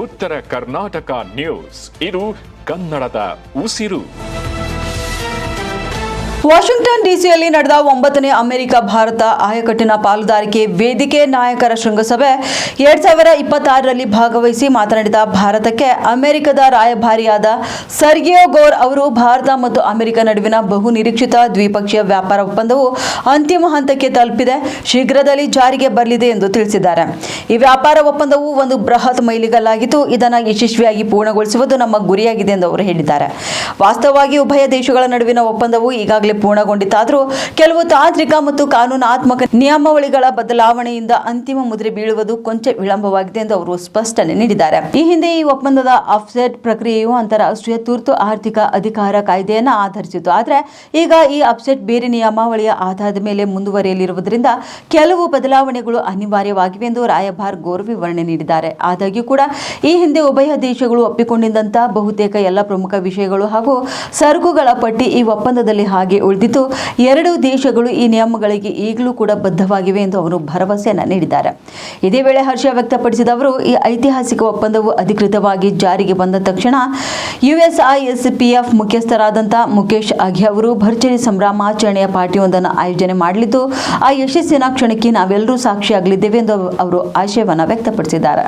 ಉತ್ತರ ಕರ್ನಾಟಕ ನ್ಯೂಸ್. ಇದು ಕನ್ನಡದ ಉಸಿರು. ವಾಷಿಂಗ್ಟನ್ ಡಿಸಿಯಲ್ಲಿ ನಡೆದ 9ನೇ ಅಮೆರಿಕ ಭಾರತ ಆಯಕಟ್ಟಿನ ಪಾಲುದಾರಿಕೆ ವೇದಿಕೆ ನಾಯಕರ ಶೃಂಗಸಭೆ 2026ರಲ್ಲಿ ಭಾಗವಹಿಸಿ ಮಾತನಾಡಿದ ಭಾರತಕ್ಕೆ ಅಮೆರಿಕದ ರಾಯಭಾರಿಯಾದ ಸರ್ಗಿಯೋ ಗೋರ್ ಅವರು ಭಾರತ ಮತ್ತು ಅಮೆರಿಕ ನಡುವಿನ ಬಹು ನಿರೀಕ್ಷಿತ ದ್ವಿಪಕ್ಷೀಯ ವ್ಯಾಪಾರ ಒಪ್ಪಂದವು ಅಂತಿಮ ಹಂತಕ್ಕೆ ತಲುಪಿದೆ, ಶೀಘ್ರದಲ್ಲಿ ಜಾರಿಗೆ ಬರಲಿದೆ ಎಂದು ತಿಳಿಸಿದ್ದಾರೆ. ಈ ವ್ಯಾಪಾರ ಒಪ್ಪಂದವು ಒಂದು ಬೃಹತ್ ಮೈಲಿಗಲ್ಲಾಗಿದ್ದು, ಇದನ್ನು ಯಶಸ್ವಿಯಾಗಿ ಪೂರ್ಣಗೊಳಿಸುವುದು ನಮ್ಮ ಗುರಿಯಾಗಿದೆ ಎಂದು ಅವರು ಹೇಳಿದ್ದಾರೆ. ವಾಸ್ತವವಾಗಿ ಉಭಯ ದೇಶಗಳ ನಡುವಿನ ಒಪ್ಪಂದವು ಈಗಾಗಲೇ ಪೂರ್ಣಗೊಂಡಿತಾದರೂ ಕೆಲವು ತಾಂತ್ರಿಕ ಮತ್ತು ಕಾನೂನಾತ್ಮಕ ನಿಯಮಾವಳಿಗಳ ಬದಲಾವಣೆಯಿಂದ ಅಂತಿಮ ಮುದ್ರೆ ಬೀಳುವುದು ಕೊಂಚ ವಿಳಂಬವಾಗಿದೆ ಎಂದು ಅವರು ಸ್ಪಷ್ಟನೆ ನೀಡಿದ್ದಾರೆ. ಈ ಹಿಂದೆ ಈ ಒಪ್ಪಂದದ ಆಫ್ಸೆಟ್ ಪ್ರಕ್ರಿಯೆಯು ಅಂತಾರಾಷ್ಟ್ರೀಯ ತುರ್ತು ಆರ್ಥಿಕ ಅಧಿಕಾರ ಕಾಯ್ದೆಯನ್ನು ಆಧರಿಸಿತು. ಆದರೆ ಈಗ ಈ ಆಫ್ಸೆಟ್ ಬೇರೆ ನಿಯಮಾವಳಿಯ ಆಧಾರದ ಮೇಲೆ ಮುಂದುವರಿಯಲಿರುವುದರಿಂದ ಕೆಲವು ಬದಲಾವಣೆಗಳು ಅನಿವಾರ್ಯವಾಗಿವೆ ಎಂದು ರಾಯಭಾರ್ ಗೋರ್ ವಿವರಣೆ ನೀಡಿದ್ದಾರೆ. ಆದಾಗ್ಯೂ ಕೂಡ ಈ ಹಿಂದೆ ಉಭಯ ದೇಶಗಳು ಒಪ್ಪಿಕೊಂಡಿದ್ದಂತಹ ಬಹುತೇಕ ಎಲ್ಲ ಪ್ರಮುಖ ವಿಷಯಗಳು ಹಾಗೂ ಸರಕುಗಳ ಪಟ್ಟಿ ಈ ಒಪ್ಪಂದದಲ್ಲಿ ಹಾಗೆ ಉಳಿದಿದ್ದು, ಎರಡೂ ದೇಶಗಳು ಈ ನಿಯಮಗಳಿಗೆ ಈಗಲೂ ಕೂಡ ಬದ್ಧವಾಗಿವೆ ಎಂದು ಅವರು ಭರವಸೆಯನ್ನು ನೀಡಿದ್ದಾರೆ. ಇದೇ ವೇಳೆ ಹರ್ಷ ವ್ಯಕ್ತಪಡಿಸಿದ ಅವರು, ಈ ಐತಿಹಾಸಿಕ ಒಪ್ಪಂದವು ಅಧಿಕೃತವಾಗಿ ಜಾರಿಗೆ ಬಂದ ತಕ್ಷಣ USISPF ಮುಖ್ಯಸ್ಥರಾದಂತಹ ಮುಕೇಶ್ ಅಘಿ ಅವರು ಭರ್ಜರಿ ಸಂಭ್ರಮಾಚರಣೆಯ ಪಾರ್ಟಿಯೊಂದನ್ನು ಆಯೋಜನೆ ಮಾಡಲಿದ್ದು, ಆ ಯಶಸ್ಸಿನ ಕ್ಷಣಕ್ಕೆ ನಾವೆಲ್ಲರೂ ಸಾಕ್ಷಿಯಾಗಲಿದ್ದೇವೆ ಎಂದು ಅವರು ಆಶಯವನ್ನು ವ್ಯಕ್ತಪಡಿಸಿದ್ದಾರೆ.